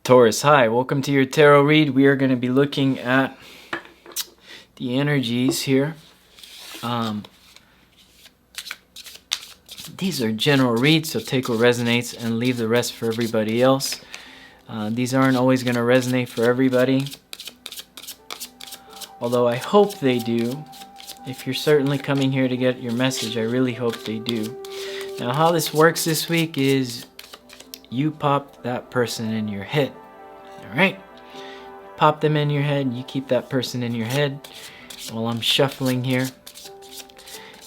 Taurus, hi, welcome to your tarot read. We are going to be looking at the energies here. These are general reads, so take what resonates and leave the rest for everybody else. These aren't always going to resonate for everybody, although I hope they do. If you're certainly coming here to get your message, I really hope they do. Now, how this works this week is you pop that person in your head. All right, pop them in your head. You keep that person in your head while I'm shuffling here.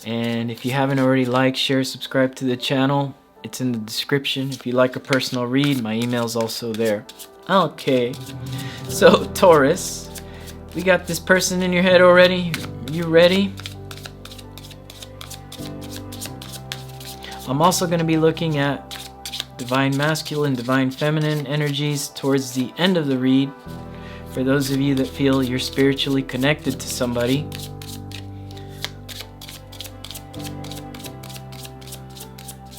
And if you haven't already liked, share, subscribe to the channel, it's in the description. If you like a personal read, my email's also there. Okay, so Taurus, we got this person in your head already. You ready? I'm also going to be looking at divine masculine, divine feminine energies towards the end of the read. For those of you that feel you're spiritually connected to somebody.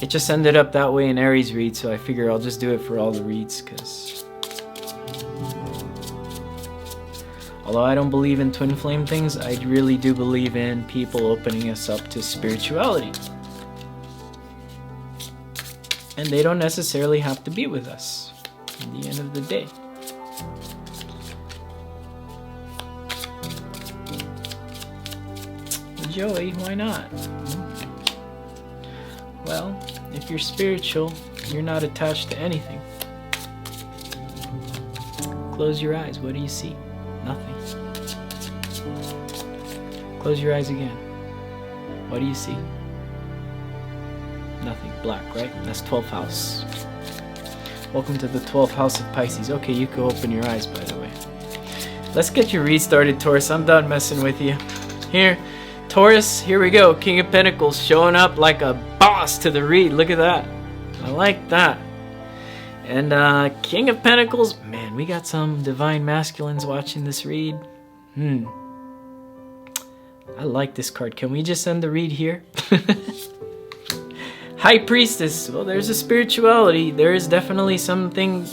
It just ended up that way in Aries read, so I figure I'll just do it for all the reads, because although I don't believe in twin flame things, I really do believe in people opening us up to spirituality. And they don't necessarily have to be with us at the end of the day. Joey, why not? Well, if you're spiritual, you're not attached to anything. Close your eyes. What do you see? Nothing. Close your eyes again. What do you see? Nothing. Black, right? That's 12th house. Welcome to the 12th house of Pisces. Okay, you can open your eyes, by the way. Let's get your read started, Taurus. I'm done messing with you. Here, Taurus, here we go. King of Pentacles showing up like a boss to the read. Look at that. I like that. And King of Pentacles. Man, we got some divine masculines watching this read. I like this card. Can we just end the read here? High Priestess. Well, there's a spirituality. There is definitely something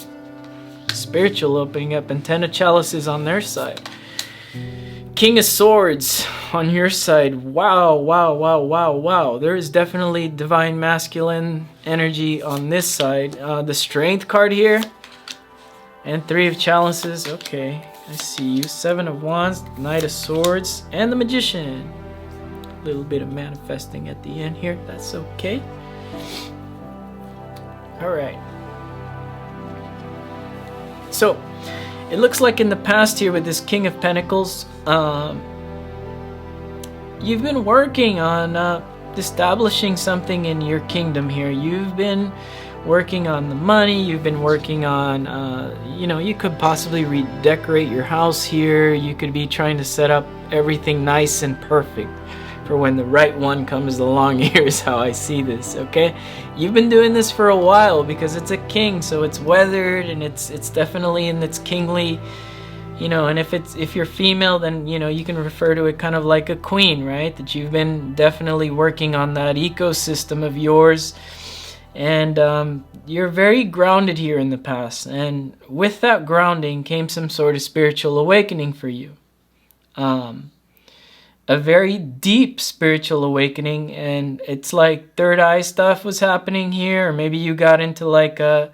spiritual opening up. And Ten of Chalices on their side. King of Swords on your side. Wow, wow, wow, wow, wow. There is definitely divine masculine energy on this side. The Strength card here. And Three of Chalices. Okay, I see you. Seven of Wands, Knight of Swords, and the Magician. A little bit of manifesting at the end here. That's okay. Alright. So, it looks like in the past here with this King of Pentacles, you've been working on establishing something in your kingdom here. You've been working on the money. You've been working on, you could possibly redecorate your house here. You could be trying to set up everything nice and perfect for when the right one comes along. Here's how I see this, okay? You've been doing this for a while because it's a king, so it's weathered and it's definitely in its kingly, and if you're female, then you can refer to it kind of like a queen, right? That you've been definitely working on that ecosystem of yours, and you're very grounded here in the past, and with that grounding came some sort of spiritual awakening for you. A very deep spiritual awakening, and it's like third eye stuff was happening here, or maybe you got into like the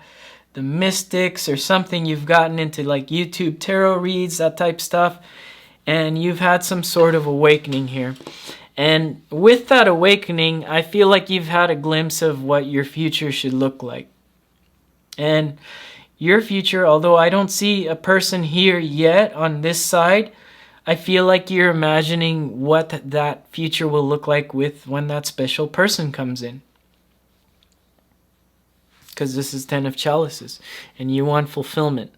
mystics or something. You've gotten into like YouTube tarot reads, that type stuff, and you've had some sort of awakening here. And with that awakening, I feel like you've had a glimpse of what your future should look like. And your future, although I don't see a person here yet on this side, I feel like you're imagining what that future will look like when that special person comes in. Because this is Ten of Chalices, and you want fulfillment.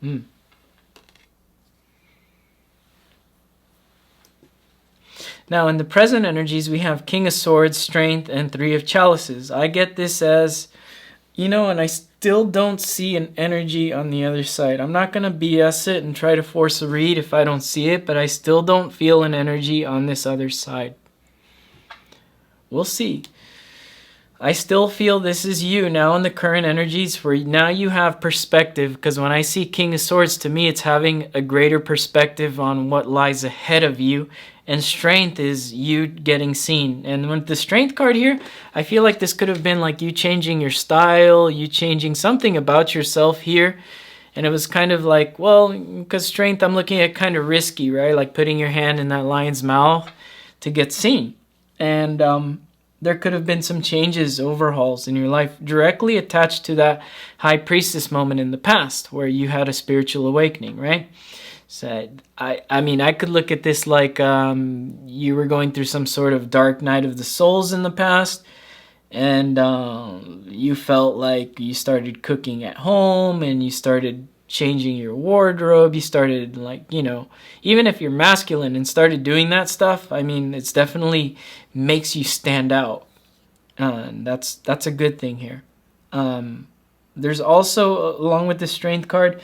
Now, in the present energies, we have King of Swords, Strength, and Three of Chalices. I get this as, and I still don't see an energy on the other side. I'm not going to BS it and try to force a read if I don't see it, but I still don't feel an energy on this other side. We'll see. I still feel this is you now in the current energies, where now you have perspective, because when I see King of Swords, to me it's having a greater perspective on what lies ahead of you, and strength is you getting seen. And with the strength card here, I feel like this could have been like you changing your style, you changing something about yourself here. And it was kind of like, well, because strength I'm looking at kind of risky, right? Like putting your hand in that lion's mouth to get seen. And there could have been some changes, overhauls in your life directly attached to that high priestess moment in the past where you had a spiritual awakening, right? So I mean, I could look at this like you were going through some sort of dark night of the souls in the past, and you felt like you started cooking at home and you started changing your wardrobe. You started, like, you know, even if you're masculine and started doing that stuff, I mean, it's definitely makes you stand out. And that's a good thing here. There's also, along with the strength card,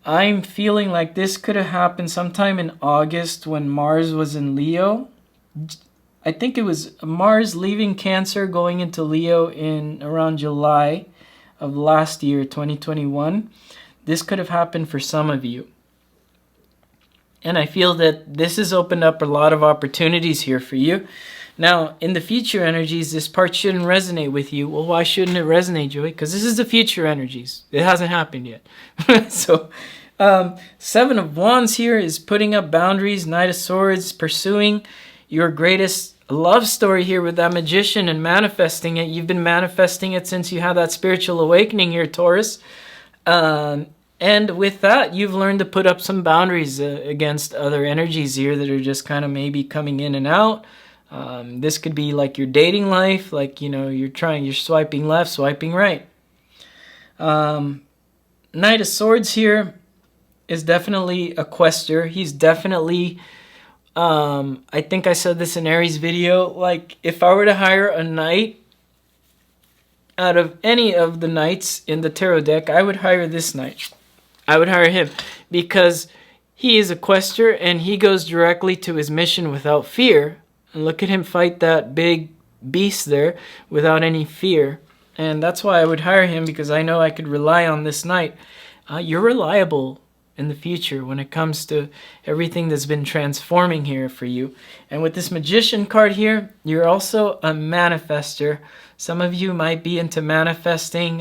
I'm feeling like this could have happened sometime in August when Mars was in Leo. I think it was Mars leaving Cancer, going into Leo in around July of last year, 2021. This could have happened for some of you. And I feel that this has opened up a lot of opportunities here for you. Now, in the future energies, this part shouldn't resonate with you. Well, why shouldn't it resonate, Joey? Because this is the future energies. It hasn't happened yet. So, Seven of Wands here is putting up boundaries. Knight of Swords, pursuing your greatest love story here with that Magician and manifesting it. You've been manifesting it since you had that spiritual awakening here, Taurus. And with that, you've learned to put up some boundaries against other energies here that are just kind of maybe coming in and out. This could be like your dating life, like, you know, you're swiping left, swiping right. Knight of Swords here is definitely a quester. He's definitely, I think I said this in Aries video, like if I were to hire a knight out of any of the knights in the tarot deck, I would hire this knight. I would hire him because he is a quester and he goes directly to his mission without fear. And look at him fight that big beast there without any fear. And that's why I would hire him, because I know I could rely on this knight. You're reliable in the future when it comes to everything that's been transforming here for you. And with this Magician card here, you're also a manifester. Some of you might be into manifesting,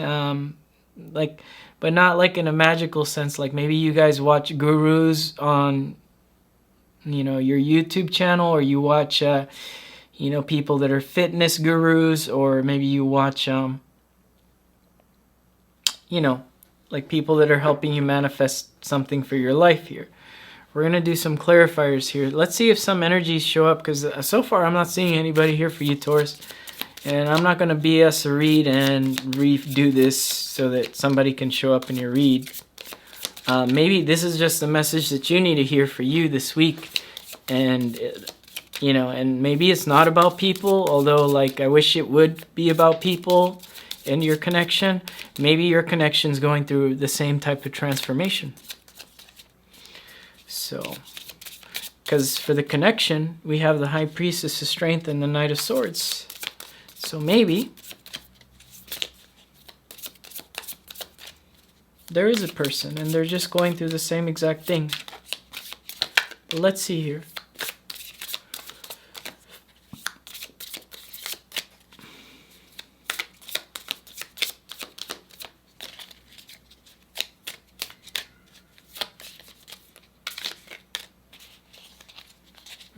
but not like in a magical sense. Like maybe you guys watch gurus on, you know, your YouTube channel, or you watch, you know, people that are fitness gurus, or maybe you watch, you know, like people that are helping you manifest something for your life here. We're going to do some clarifiers here. Let's see if some energies show up, because so far I'm not seeing anybody here for you, Taurus. And I'm not going to BS a read and redo this so that somebody can show up in your read. Maybe this is just a message that you need to hear for you this week. And, you know, and maybe it's not about people, although, like, I wish it would be about people and your connection. Maybe your connection's going through the same type of transformation. So, because for the connection, we have the High Priestess of Strength and the Knight of Swords. So maybe there is a person and they're just going through the same exact thing. But let's see here.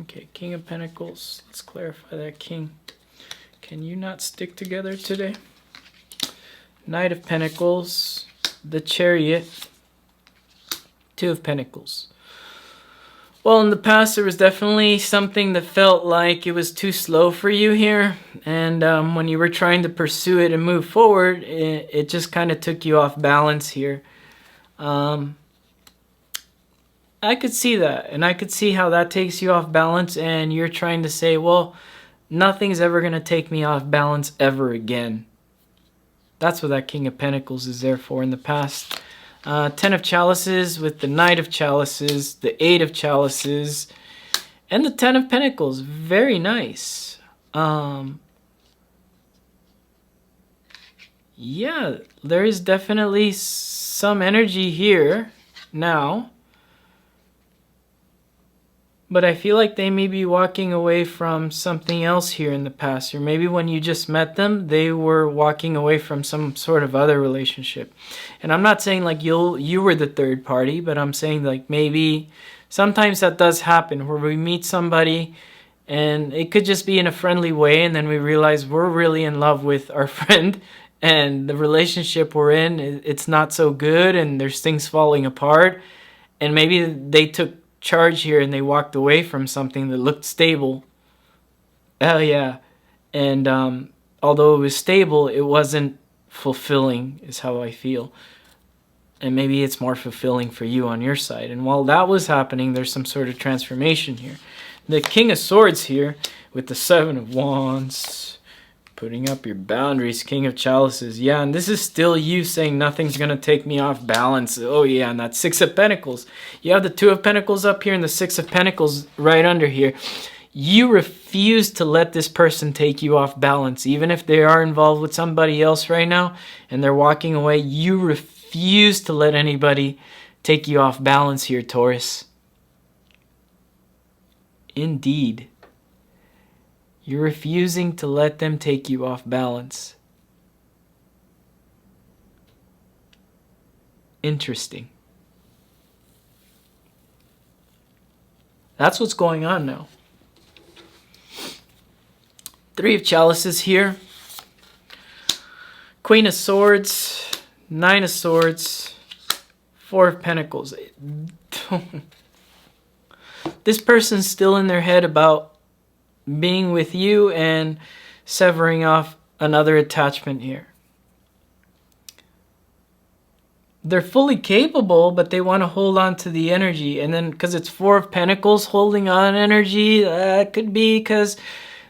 Okay, King of Pentacles. Let's clarify that King. Can you not stick together today? Knight of Pentacles, the Chariot, Two of Pentacles. Well, in the past, there was definitely something that felt like it was too slow for you here. And when you were trying to pursue it and move forward, it just kind of took you off balance here. I could see that. And I could see how that takes you off balance. And you're trying to say, well, nothing's ever going to take me off balance ever again. That's what that King of Pentacles is there for in the past. Ten of Chalices with the Knight of Chalices, the Eight of Chalices, and the Ten of Pentacles. Very nice. Yeah, there is definitely some energy here now. But I feel like they may be walking away from something else here in the past. Or maybe when you just met them, they were walking away from some sort of other relationship. And I'm not saying like you were the third party, but I'm saying like maybe sometimes that does happen where we meet somebody and it could just be in a friendly way, and then we realize we're really in love with our friend and the relationship we're in, it's not so good and there's things falling apart. And maybe they took charge here and they walked away from something that looked stable. Oh yeah. And although it was stable, it wasn't fulfilling, is how I feel. And maybe it's more fulfilling for you on your side. And while that was happening, there's some sort of transformation here. The King of Swords here with the Seven of Wands, putting up your boundaries, King of Chalices. Yeah, and this is still you saying nothing's going to take me off balance. Oh yeah, and that Six of Pentacles. You have the Two of Pentacles up here and the Six of Pentacles right under here. You refuse to let this person take you off balance. Even if they are involved with somebody else right now and they're walking away, you refuse to let anybody take you off balance here, Taurus. Indeed. You're refusing to let them take you off balance. Interesting. That's what's going on now. Three of Chalices here. Queen of Swords. Nine of Swords. Four of Pentacles. This person's still in their head about being with you and severing off another attachment here. They're fully capable, but they want to hold on to the energy. And then because it's Four of Pentacles holding on energy, that could be because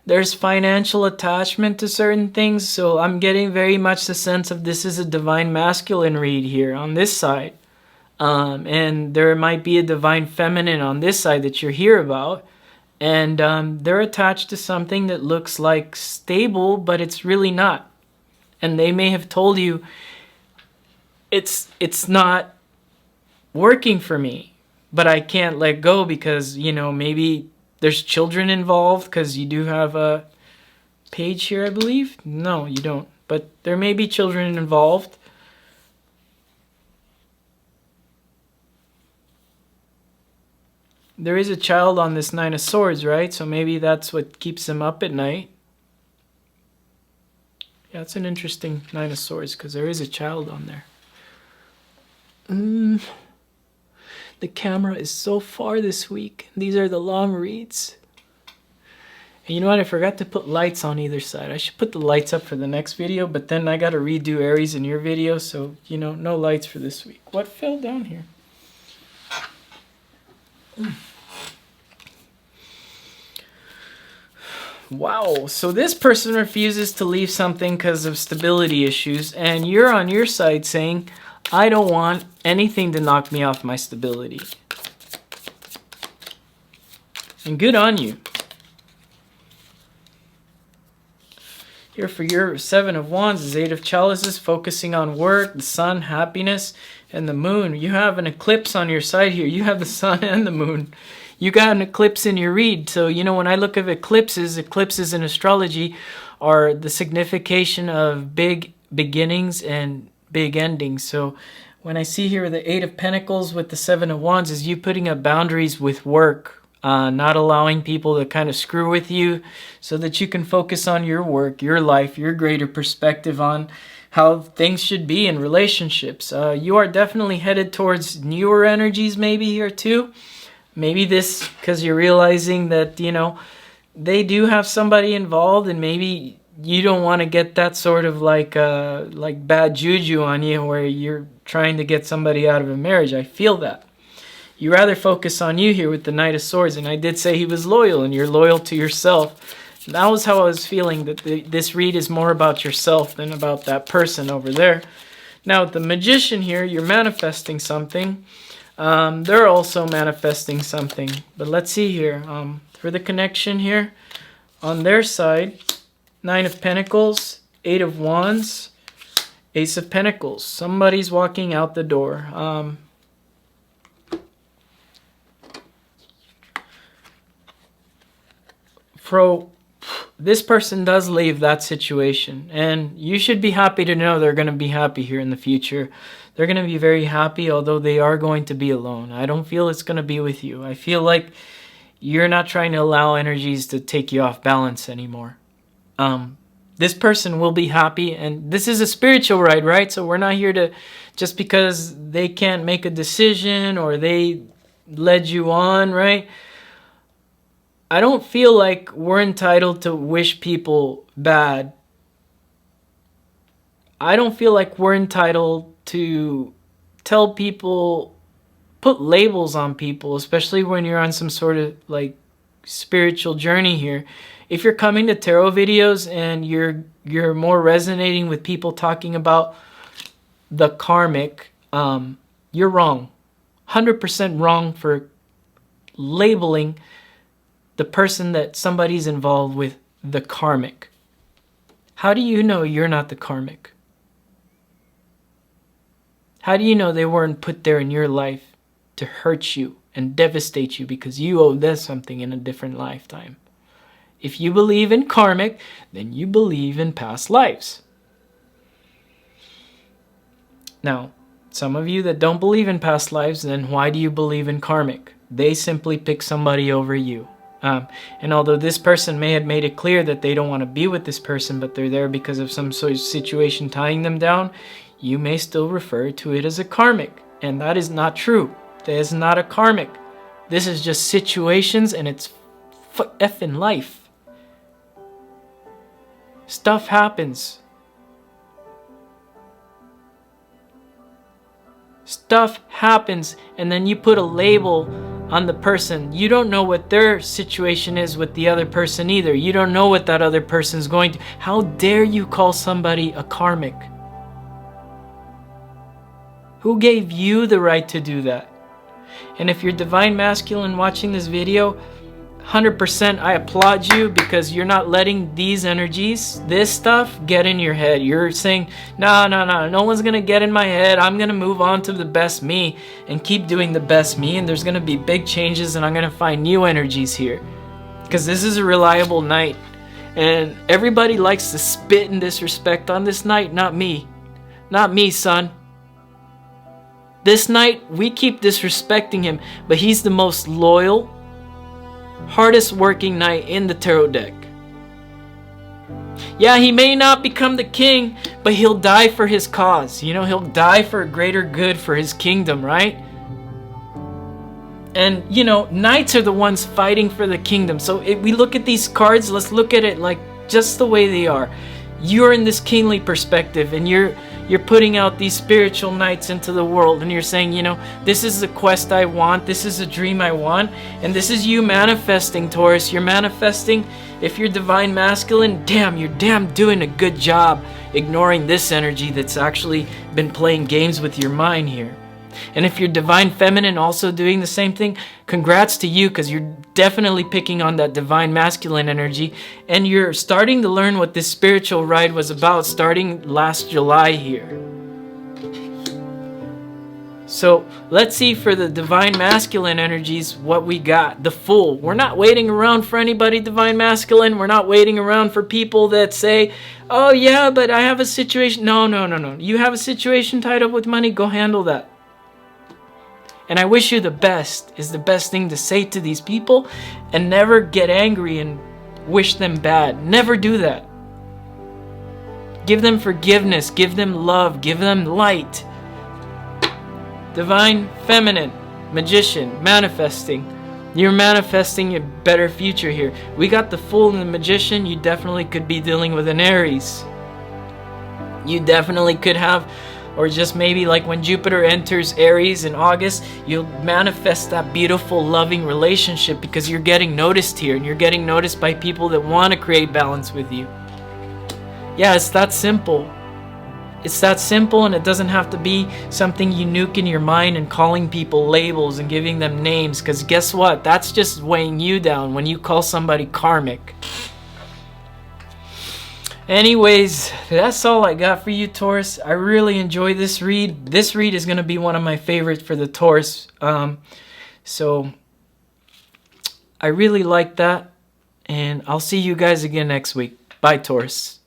there's financial attachment to certain things. So I'm getting very much the sense of this is a divine masculine read here on this side. And there might be a divine feminine on this side that you hear about. And they're attached to something that looks like stable, but it's really not. And they may have told you, it's not working for me, but I can't let go because, you know, maybe there's children involved, because you do have a page here, I believe. No, you don't. But there may be children involved. There is a child on this Nine of Swords, right? So maybe that's what keeps them up at night. Yeah, it's an interesting Nine of Swords because there is a child on there. The camera is so far this week. These are the long reads. And you know what? I forgot to put lights on either side. I should put the lights up for the next video, but then I got to redo Aries in your video. So, you know, no lights for this week. What fell down here? Wow, so this person refuses to leave something because of stability issues, and you're on your side saying, I don't want anything to knock me off my stability. And good on you. Here for your Seven of Wands is Eight of Chalices, focusing on work, the sun, happiness, and the moon. You have an eclipse on your side here. You have the sun and the moon. You got an eclipse in your read. So, you know, when I look at eclipses in astrology are the signification of big beginnings and big endings. So when I see here the Eight of Pentacles with the Seven of Wands is you putting up boundaries with work, not allowing people to kind of screw with you so that you can focus on your work, your life, your greater perspective on how things should be in relationships. You are definitely headed towards newer energies maybe here too. Maybe this because you're realizing that, you know, they do have somebody involved, and maybe you don't want to get that sort of like bad juju on you where you're trying to get somebody out of a marriage. I feel that. You rather focus on you here with the Knight of Swords, and I did say he was loyal, and you're loyal to yourself. That was how I was feeling, that this read is more about yourself than about that person over there. Now, with the Magician here, you're manifesting something. They're also manifesting something. But let's see here. For the connection here, on their side, Nine of Pentacles, Eight of Wands, Ace of Pentacles. Somebody's walking out the door. This person does leave that situation, and you should be happy to know they're going to be happy here in the future. They're going to be very happy, although they are going to be alone. I don't feel it's going to be with you. I feel like you're not trying to allow energies to take you off balance anymore. This person will be happy, and this is a spiritual ride, right? So we're not here to, just because they can't make a decision or they led you on, right? I don't feel like we're entitled to wish people bad. I don't feel like we're entitled to tell people, put labels on people, especially when you're on some sort of like spiritual journey here. If you're coming to tarot videos and you're more resonating with people talking about the karmic, you're wrong. 100% wrong for labeling the person that somebody's involved with the karmic. How do you know you're not the karmic? How do you know they weren't put there in your life to hurt you and devastate you because you owe them something in a different lifetime? If you believe in karmic, then you believe in past lives. Now, some of you that don't believe in past lives, then why do you believe in karmic? They simply pick somebody over you. And although this person may have made it clear that they don't want to be with this person, but they're there because of some sort of situation tying them down, you may still refer to it as a karmic. And that is not true. That is not a karmic. This is just situations, and it's effing life. Stuff happens. Stuff happens, and then you put a label on the person. You don't know what their situation is with the other person either. You don't know what that other person's going to. How dare you call somebody a karmic? Who gave you the right to do that? And if you're divine masculine watching this video, 100% I applaud you, because you're not letting these energies, this stuff, get in your head. You're saying, no one's gonna get in my head. I'm gonna move on to the best me and keep doing the best me, and there's gonna be big changes, and I'm gonna find new energies here, because this is a reliable night, and everybody likes to spit and disrespect on this night. Not me, son. This night we keep disrespecting him, but he's the most loyal, hardest working knight in the tarot deck. Yeah, he may not become the king, but he'll die for his cause. You know, he'll die for a greater good for his kingdom, right? And, you know, knights are the ones fighting for the kingdom. So if we look at these cards, let's look at it like just the way they are. You're in this kingly perspective, and you're putting out these spiritual knights into the world, and you're saying, you know, this is the quest I want, this is a dream I want, and this is you manifesting, Taurus. You're manifesting. If you're divine masculine, you're doing a good job ignoring this energy that's actually been playing games with your mind here. And if you're divine feminine, also doing the same thing, congrats to you, because you're definitely picking on that divine masculine energy, and you're starting to learn what this spiritual ride was about starting last July here. So let's see for the divine masculine energies what we got. The Fool. We're not waiting around for anybody divine masculine. We're not waiting around for people that say, oh yeah, but I have a situation. No. You have a situation tied up with money, go handle that. And I wish you the best, is the best thing to say to these people, and never get angry and wish them bad. Never do that. Give them forgiveness, give them love, give them light. Divine feminine, magician, manifesting. You're manifesting a better future here. We got the Fool and the Magician. You definitely could be dealing with an Aries. You definitely could have, or just maybe like when Jupiter enters Aries in August, you'll manifest that beautiful, loving relationship, because you're getting noticed here, and you're getting noticed by people that want to create balance with you. Yeah, it's that simple. It's that simple, and it doesn't have to be something you nuke in your mind and calling people labels and giving them names, because guess what? That's just weighing you down when you call somebody karmic. Anyways, that's all I got for you, Taurus. I really enjoy this read. This read is going to be one of my favorites for the Taurus. So I really like that. And I'll see you guys again next week. Bye, Taurus.